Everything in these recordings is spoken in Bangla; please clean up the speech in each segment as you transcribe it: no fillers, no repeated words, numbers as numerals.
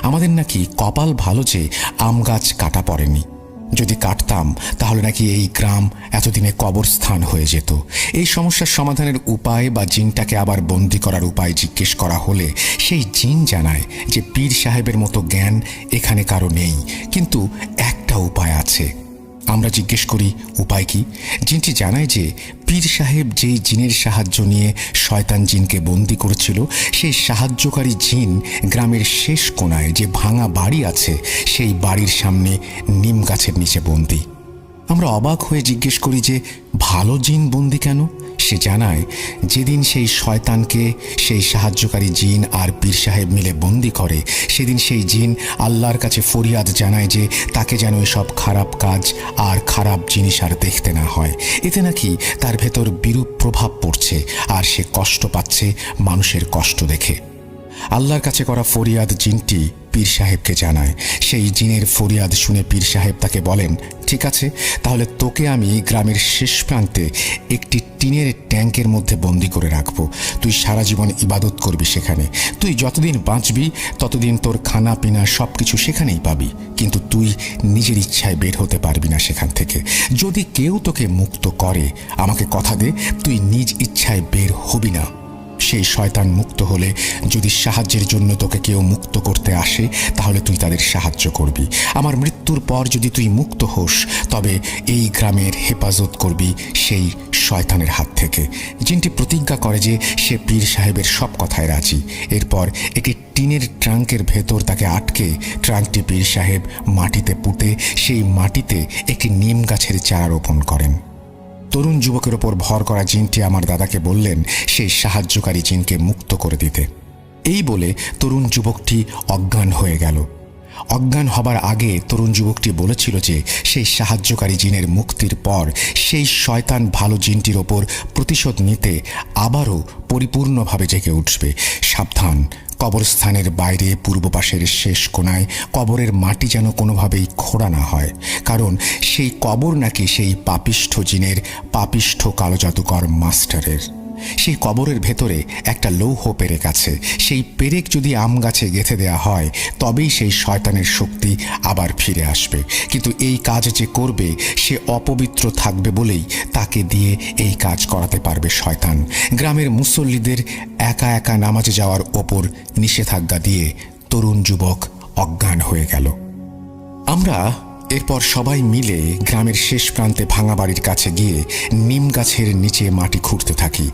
আমাদের নাকি কপাল ভালো যে আম গাছ কাটা পড়েনি। যদি কাটতাম তাহলে নাকি এই গ্রাম এতদিনে কবরস্থান হয়ে যেত। এই সমস্যার সমাধানের উপায় বা জিনটাকে আবার বন্দি করার উপায় জিজ্ঞেস করা হলে সেই জিন জানায় যে পীর সাহেবের মতো জ্ঞান এখানে কারো নেই, কিন্তু একটা উপায় আছে। আমরা জিজ্ঞেস করি উপায় কি? জিনটি জানায় যে পীর সাহেব যেই জিনের সাহায্য নিয়ে শয়তান জিনকে বন্দি করেছিল, সেই সাহায্যকারী জিন গ্রামের শেষ কোণায় যে ভাঙা বাড়ি আছে সেই বাড়ির সামনে নিম গাছের নিচে বন্দি। আমরা অবাক হয়ে জিজ্ঞেস করি যে ভালো জিন বন্দি কেন? সে জানায় যেদিন সেই শয়তানকে সেই সাহায্যকারী জিন আর পীর সাহেব মিলে বন্দি করে, সেদিন সেই জিন আল্লাহর কাছে ফরিয়াদ জানায় যে তাকে যেন এসব খারাপ কাজ আর খারাপ জিনিস আর দেখতে না হয়। এতে নাকি তার ভেতর বিরূপ প্রভাব পড়ছে আর সে কষ্ট পাচ্ছে মানুষের কষ্ট দেখে। আল্লাহর কাছে করা ফরিয়াদ জিনটি পীর সাহেবকে জানায়। সেই জিনের ফরিয়াদ শুনে পীর সাহেব তাকে বলেন, ঠিক আছে, তাহলে তোকে আমি গ্রামের শেষ প্রান্তে একটি টিনের ট্যাঙ্কের মধ্যে বন্দি করে রাখবো। তুই সারা জীবন ইবাদত করবি সেখানে। তুই যতদিন বাঁচবি ততদিন তোর খানা পিনা সব কিছু সেখানেই পাবি, কিন্তু তুই নিজের ইচ্ছায় বের হতে পারবি না সেখান থেকে। যদি কেউ তোকে মুক্ত করে, আমাকে কথা দে তুই নিজ ইচ্ছায় বের হবি না। সেই শয়তান মুক্ত হলে যদি সাহায্যের জন্য তোকে কেউ মুক্ত করতে আসে, তাহলে তুই তাদের সাহায্য করবি। আমার মৃত্যুর পর যদি তুই মুক্ত হোস, তবে এই গ্রামের হেফাজত করবি সেই শয়তানের হাত থেকে। জিনটি প্রতিজ্ঞা করে যে সে পীর সাহেবের সব কথায় রাজি। এরপর একটি টিনের ট্রাঙ্কের ভেতর তাকে আটকে ট্রাঙ্কটি পীর সাহেব মাটিতে পুঁতে সেই মাটিতে একটি নিম গাছের চারা রোপণ করেন। তরুণ যুবকের ওপর ভর করা জিনটি আমার দাদাকে বললেন সেই সাহায্যকারী জিনকে মুক্ত করে দিতে। এই বলে তরুণ যুবকটি অজ্ঞান হয়ে গেল। অজ্ঞান হবার আগে তরুণ যুবকটি বলেছিল যে সেই সাহায্যকারী জিনের মুক্তির পর সেই শয়তান ভালো জিনটির ওপর প্রতিশোধ নিতে আবারও পরিপূর্ণভাবে জেগে উঠবে। সাবধান, কবরস্থানের বাইরে পূর্ব পাশের শেষ কোণায় কবরের মাটি যেন কোনোভাবেই খোঁড়া না হয়, কারণ সেই কবর নাকি সেই পাপিষ্ঠ জিনের পাপিষ্ঠ কালো জাদুকর মাস্টারের। সেই কবরের ভেতরে একটা লৌহ পেরেক আছে। সেই পেরেক যদি আম গাছে গেঁথে দেওয়া হয়, তবেই সেই শয়তানের শক্তি আবার ফিরে আসবে। কিন্তু এই কাজ যে করবে সে অপবিত্র থাকবে বলেই তাকে দিয়ে এই কাজ করাতে পারবে শয়তান। গ্রামের মুসল্লিদের একা একা নামাজে যাওয়ার ওপর নিষেধাজ্ঞা দিয়ে তরুণ যুবক অজ্ঞান হয়ে গেল। আমরা এরপর সবাই মিলে গ্রামের শেষ প্রান্তে ভাঙা বাড়ির কাছে গিয়ে নিম গাছের নিচে মাটি খুঁড়তে থাকি।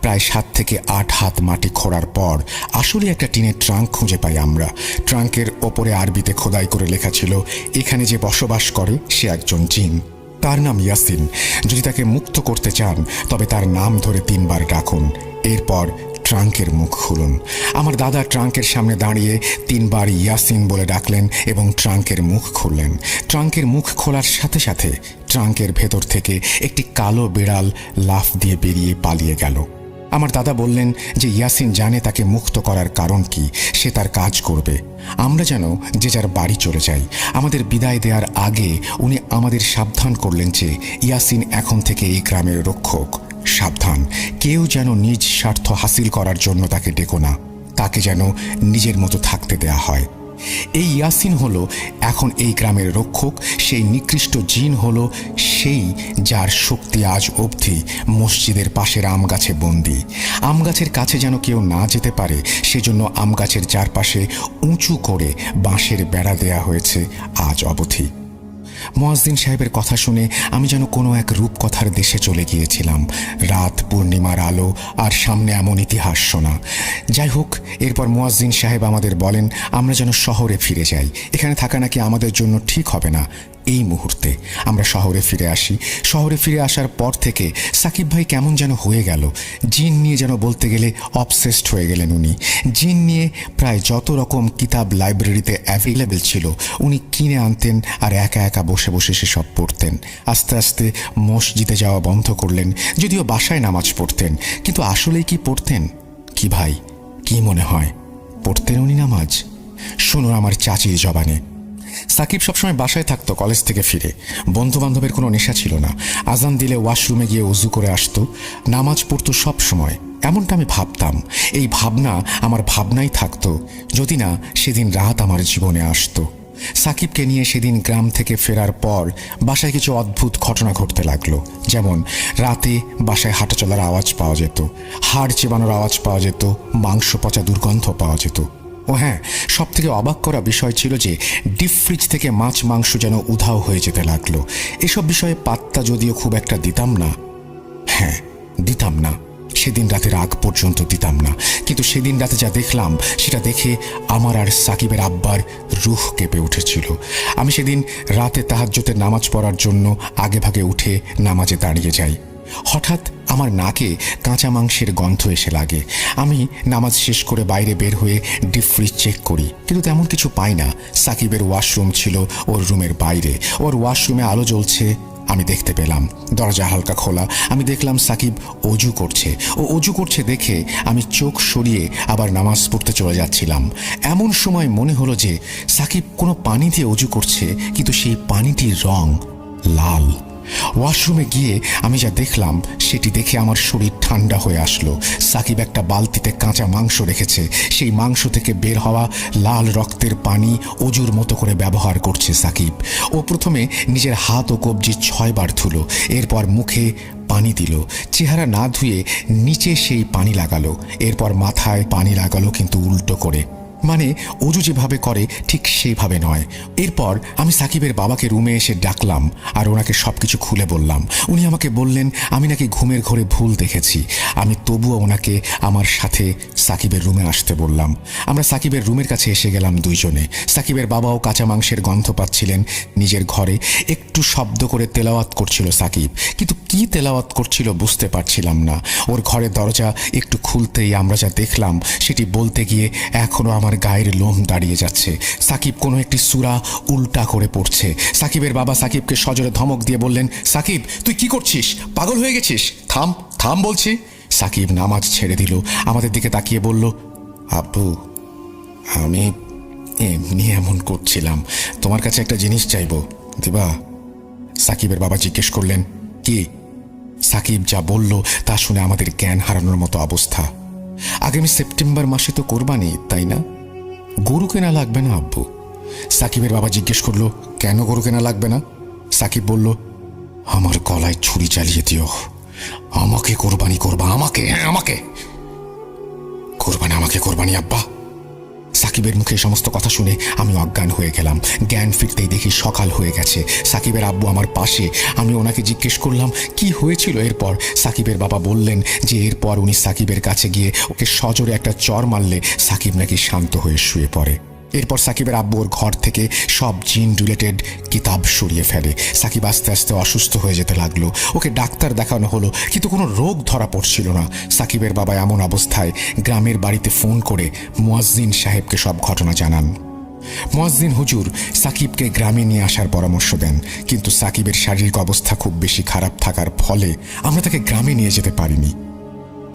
প্রায় 7 থেকে 8 হাত মাটি খোঁড়ার পর আসলে একটা টিনের ট্রাঙ্ক খুঁজে পাই আমরা। ট্রাঙ্কের ওপরে আরবিতে খোদাই করে লেখা ছিল, এখানে যে বসবাস করে সে একজন জিন, তার নাম ইয়াসিন। যদি তাকে মুক্ত করতে চান তবে তার নাম ধরে 3 বার ডাকুন। এরপর ট্রাঙ্কের মুখ খুলুন। আমার দাদা ট্রাঙ্কের সামনে দাঁড়িয়ে 3 বার ইয়াসিন বলে ডাকলেন এবং ট্রাঙ্কের মুখ খুললেন। ট্রাঙ্কের মুখ খোলার সাথে সাথে ট্রাঙ্কের ভেতর থেকে একটি কালো বিড়াল লাফ দিয়ে বেরিয়ে পালিয়ে গেল। আমার দাদা বললেন যে ইয়াসিন জানে তাকে মুক্ত করার কারণ কি, সে তার কাজ করবে। আমরা যেন যে যার বাড়ি চলে যাই। আমাদের বিদায় দেওয়ার আগে উনি আমাদের সাবধান করলেন যে ইয়াসিন এখন থেকে এই গ্রামের রক্ষক। সাবধান, কেউ যেন নিজ স্বার্থ হাসিল করার জন্য তাকে ডেকো না, তাকে যেন নিজের মতো থাকতে দেয়া হয়। এই ইয়াসিন হলো এখন এই গ্রামের রক্ষক। সেই নিকৃষ্ট জিন হলো সেই যার শক্তি আজ অবধি মসজিদের পাশের আম গাছে বন্দি। আম গাছের কাছে যেন কেউ না যেতে পারে সেজন্য আম গাছের চারপাশে উঁচু করে বাঁশের বেড়া দেয়া হয়েছে আজ অবধি। মুয়াজ্জিন সাহেবের কথা শুনে আমি যেন কোনো এক রূপকথার দেশে চলে গিয়েছিলাম। রাত, পূর্ণিমার আলো আর সামনে এমন ইতিহাস শোনা। যাই হোক, এরপর মুয়াজ্জিন সাহেব আমাদের বলেন আমরা যেন শহরে ফিরে যাই। এখানে থাকা নাকি আমাদের জন্য ঠিক হবে না। এই মুহূর্তে আমরা শহরে ফিরে আসি। শহরে ফিরে আসার পর থেকে সাকিব ভাই কেমন যেন হয়ে গেল। জিন নিয়ে যেন বলতে গেলে অবসেসড হয়ে গেলেন উনি। জিন নিয়ে প্রায় যত রকম কিতাব লাইব্রেরিতে অ্যাভেলেবেল ছিল উনি কিনে আনতেন আর একা একা বসে বসে সেসব পড়তেন। আস্তে আস্তে মসজিদে যাওয়া বন্ধ করলেন, যদিও বাসায় নামাজ পড়তেন। কিন্তু আসলেই কি পড়তেন? কি ভাই, কি মনে হয় পড়তেন উনি নামাজ? শুনুন আমার চাচির জবানে। সাকিব সবসময় বাসায় থাকতো কলেজ থেকে ফিরে। বন্ধু বান্ধবের কোনো নেশা ছিল না। আজান দিলে ওয়াশরুমে গিয়ে উজু করে আসতো, নামাজ পড়তো সব সময়। এমনটা আমি ভাবতাম। এই ভাবনা আমার ভাবনাই থাকতো যদি না সেদিন রাত আমার জীবনে আসতো। সাকিবকে নিয়ে সেদিন গ্রাম থেকে ফেরার পর বাসায় কিছু অদ্ভুত ঘটনা ঘটতে লাগলো। যেমন রাতে বাসায় হাঁটা চলার আওয়াজ পাওয়া যেত, হাড় চেবানোর আওয়াজ পাওয়া যেত, মাংস পচা দুর্গন্ধ পাওয়া যেত। ও হ্যাঁ, সব থেকে অবাক করা বিষয় ছিল যে ডিপ ফ্রিজ থেকে মাছ মাংস যেন উধাও হয়ে যেতে লাগলো। এসব বিষয়ে পাত্তা যদিও খুব একটা দিতাম না, হ্যাঁ দিতাম না, সেদিন রাতের আগ পর্যন্ত দিতাম না। কিন্তু সেদিন রাতে যা দেখলাম সেটা দেখে আমার আর সাকিবের আব্বার রুহ কেঁপে উঠেছিল। আমি সেদিন রাতে তাহাজ্জুদের নামাজ পড়ার জন্য আগে ভাগে উঠে নামাজে দাঁড়িয়ে যাই। হঠাৎ আমার নাকে কাঁচা মাংসের গন্ধ এসে লাগে। আমি নামাজ শেষ করে বাইরে বের হয়ে ডিপ ফ্রিজ চেক করি, কিন্তু তেমন কিছু পাই না। সাকিবের ওয়াশরুম ছিল ওর রুমের বাইরে। ওর ওয়াশরুমে আলো জ্বলছে, আমি দেখতে পেলাম। দরজা হালকা খোলা, আমি দেখলাম সাকিব অজু করছে। ও অজু করছে দেখে আমি চোখ সরিয়ে আবার নামাজ পড়তে চলে যাচ্ছিলাম। এমন সময় মনে হলো যে সাকিব কোনো পানি দিয়ে অজু করছে, কিন্তু সেই পানিটির রং লাল। ওয়াশরুমে গিয়ে আমি যা দেখলাম সেটি দেখে আমার শরীর ঠান্ডা হয়ে আসলো। সাকিব একটা বালতিতে কাঁচা মাংস রেখেছে, সেই মাংস থেকে বের হওয়া লাল রক্তের পানি অজুর মতো করে ব্যবহার করছে সাকিব। ও প্রথমে নিজের হাত ও কবজি 6 বার ধুলো, এরপর মুখে পানি দিল, চেহারা না ধুয়ে নিচে সেই পানি লাগালো, এরপর মাথায় পানি লাগালো কিন্তু উল্টো করে, মানে অজু যেভাবে করে ঠিক সেইভাবে নয়। এরপর আমি সাকিবের বাবাকে রুমে এসে ডাকলাম আর ওনাকে সবকিছু খুলে বললাম। উনি আমাকে বললেন আমি নাকি ঘুমের ঘরে ভুল দেখেছি। আমি তবুও ওনাকে আমার সাথে সাকিবের রুমে আসতে বললাম। আমরা সাকিবের রুমের কাছে এসে গেলাম দুইজনে। সাকিবের বাবাও কাঁচা মাংসের গন্ধ পাচ্ছিলেন নিজের ঘরে। একটু শব্দ করে তেলাওয়াত করছিল সাকিব, কিন্তু কি তেলাওয়াত করছিল বুঝতে পারছিলাম না। ওর ঘরের দরজা একটু খুলতেই আমরা যা দেখলাম সেটি বলতে গিয়ে এখনো আমার গায়ের লোম দাঁড়িয়ে যাচ্ছে। সাকিব কোনো একটি সূরা উল্টা করে পড়ছে। সাকিবের বাবা সাকিবকে সজোরে ধমক দিয়ে বললেন, সাকিব তুই কি করছিস, পাগল হয়ে গেছিস, থাম থাম বলছি। সাকিব নামাজ ছেড়ে দিল, আমাদের দিকে তাকিয়ে বলল, আব্বু আমি এমনি এমন করছিলাম, তোমার কাছে একটা জিনিস চাইবো, দিবা? সাকিবের বাবা জিজ্ঞেস করলেন, কি? সাকিব যা বলল তা শুনে আমাদের জ্ঞান হারানোর মতো অবস্থা। আগামী সেপ্টেম্বর মাসে তো কোরবানি, তাই না? গরু কেনা লাগবে না আব্বু? সাকিবের বাবা জিজ্ঞেস করলো, কেন গরু কেনা লাগবে না? সাকিব বলল, আমার গলায় ছুরি চালিয়ে দিও, আমাকে কোরবানি করবা, আমাকে, হ্যাঁ আমাকে কোরবানি, আমাকে কোরবানি আব্বা। সাকিবের মুখে সমস্ত কথা শুনে আমি অজ্ঞান হয়ে গেলাম। জ্ঞান ফিরতেই দেখি সকাল হয়ে গেছে। সাকিবের আব্বু আমার পাশে। আমি ওনাকে জিজ্ঞেস করলাম কি হয়েছিল এরপর। সাকিবের বাবা বললেন যে এরপর উনি সাকিবের কাছে গিয়ে ওকে সজোরে একটা চর মারলে সাকিব নাকি শান্ত হয়ে শুয়ে পড়ে। এরপর সাকিবের আব্বু ওর ঘর থেকে সব জিন রিলেটেড কিতাব সরিয়ে ফেলে। সাকিব আস্তে আস্তে অসুস্থ হয়ে যেতে লাগলো। ওকে ডাক্তার দেখানো হলো, কিন্তু কোনো রোগ ধরা পড়ছিল না। সাকিবের বাবা এমন অবস্থায় গ্রামের বাড়িতে ফোন করে মুয়াজ্জিন সাহেবকে সব ঘটনা জানান। মুয়াজ্জিন হুজুর সাকিবকে গ্রামে নিয়ে আসার পরামর্শ দেন, কিন্তু সাকিবের শারীরিক অবস্থা খুব বেশি খারাপ থাকার ফলে আমরা তাকে গ্রামে নিয়ে যেতে পারিনি।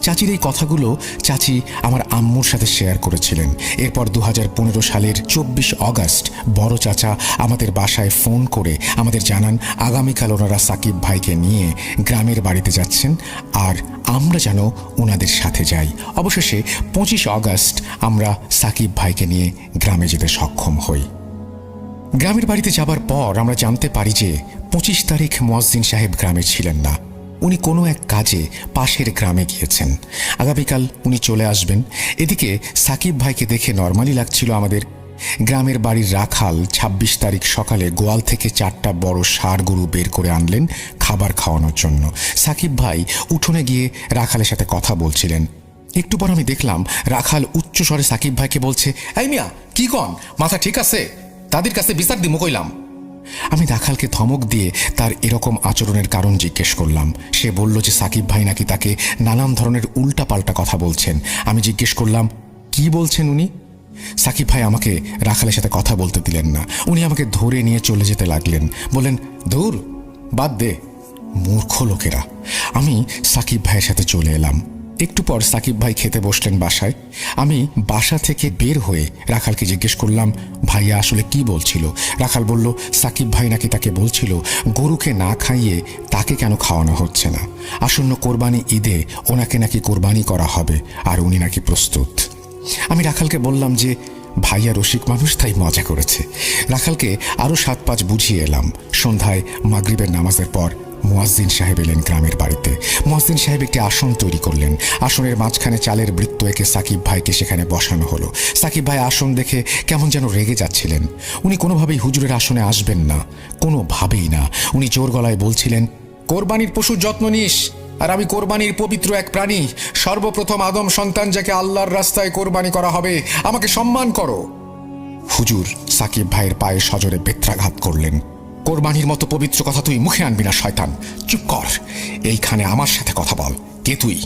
চাচির এই কথাগুলো চাচি আমার আম্মুর সাথে শেয়ার করেছিলেন। এরপর 2015 সালের 24 অগস্ট বড় চাচা আমাদের বাসায় ফোন করে আমাদের জানান আগামীকাল ওনারা সাকিব ভাইকে নিয়ে গ্রামের বাড়িতে যাচ্ছেন আর আমরা যেন ওনাদের সাথে যাই। অবশেষে 25 অগস্ট আমরা সাকিব ভাইকে নিয়ে গ্রামে যেতে সক্ষম হই। গ্রামের বাড়িতে যাবার পর আমরা জানতে পারি যে 25 তারিখ মুয়াজ্জিন সাহেব গ্রামে ছিলেন না। উনি কোনো এক কাজে পাশের গ্রামে গিয়েছেন। আগামীকাল উনি চলে আসবেন। এদিকে সাকিব ভাইকে দেখে নর্মালি লাগছিল আমাদের। গ্রামের বাড়ির রাখাল 26 তারিখ সকালে গোয়াল থেকে 4টা বড় ষাঁড় গরু বের করে আনলেন খাবার খাওয়ানোর জন্য। সাকিব ভাই উঠোনে গিয়ে রাখালের সাথে কথা বলছিলেন। একটু পর আমি দেখলাম রাখাল উচ্চস্বরে সাকিব ভাইকে বলছে, এই মিয়া কি কন, মাথা ঠিক আছে? তাদের কাছে বিচার দিমু কইলাম। আমি রাখালকে ধমক দিয়ে তার এরকম আচরণের কারণ জিজ্ঞেস করলাম। সে বলল যে সাকিব ভাই নাকি তাকে নানান ধরনের উল্টাপাল্টা কথা বলছেন। আমি জিজ্ঞেস করলাম, কি বলছেন উনি? সাকিব ভাই আমাকে রাখালের সাথে কথা বলতে দিলেন না। উনি আমাকে ধরে নিয়ে চলে যেতে লাগলেন, বললেন, দূর বাদ দে, মূর্খ লোকেরা। আমি সাকিব ভাইয়ের সাথে চলে এলাম। একটু পর সাকিব ভাই খেতে বসলেন বাসায়। আমি বাসা থেকে বের হয়ে রাখালকে জিজ্ঞেস করলাম, ভাইয়া আসলে কি বলছিল? রাখাল বলল, সাকিব ভাই নাকি তাকে বলছিল গরুকে না খাইয়ে তাকে কেন খাওয়ানো হচ্ছে না। আসন্ন কোরবানি ঈদে ওনাকে নাকি কোরবানি করা হবে, আর উনি নাকি প্রস্তুত। আমি রাখালকে বললাম যে ভাইয়া রসিক মানুষ, তাই মজা করেছে। রাখালকে আরও 7-5 বুঝিয়ে এলাম। সন্ধ্যায় মাগরিবের নামাজের পর মুয়াজ্জিন সাহেব এলেন গ্রামের বাড়িতে। মুয়াজ্জিন সাহেব একটি আসন তৈরি করলেন। আসনের মাঝখানে চালের বৃত্ত এঁকে সাকিব ভাইকে সেখানে বসানো হলো। সাকিব ভাই আসন দেখে কেমন যেন রেগে যাচ্ছিলেন। উনি কোনোভাবেই হুজুরের আসনে আসবেন না, কোনোভাবেই না। উনি জোর গলায় বলছিলেন, কোরবানির পশুর যত্ন নিস, আর আমি কোরবানির পবিত্র এক প্রাণী, সর্বপ্রথম আদম সন্তান যাকে আল্লাহর রাস্তায় কোরবানি করা হবে, আমাকে সম্মান করো। হুজুর সাকিব ভাইয়ের পায়ে সজোরে বেত্রাঘাত করলেন। কোরবানির মতো পবিত্র কথা তুই মুখে আনবি না শয়তান, চুপ কর, এইখানে আমার সাথে কথা বল, কে তুই?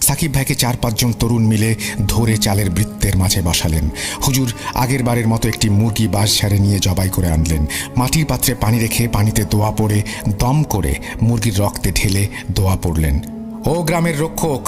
সাকিব ভাইকে 4-5 জন তরুণ মিলে ধরে চালের বৃত্তের মাঝে বসালেন। হুজুর আগের বারের মতো একটি মুরগি বাঁশ ঝাড়ে নিয়ে জবাই করে আনলেন। মাটির পাত্রে পানি রেখে পানিতে দোয়া পড়ে দম করে মুরগির রক্তে ঢেলে দোয়া পড়লেন। ও গ্রামের রক্ষক,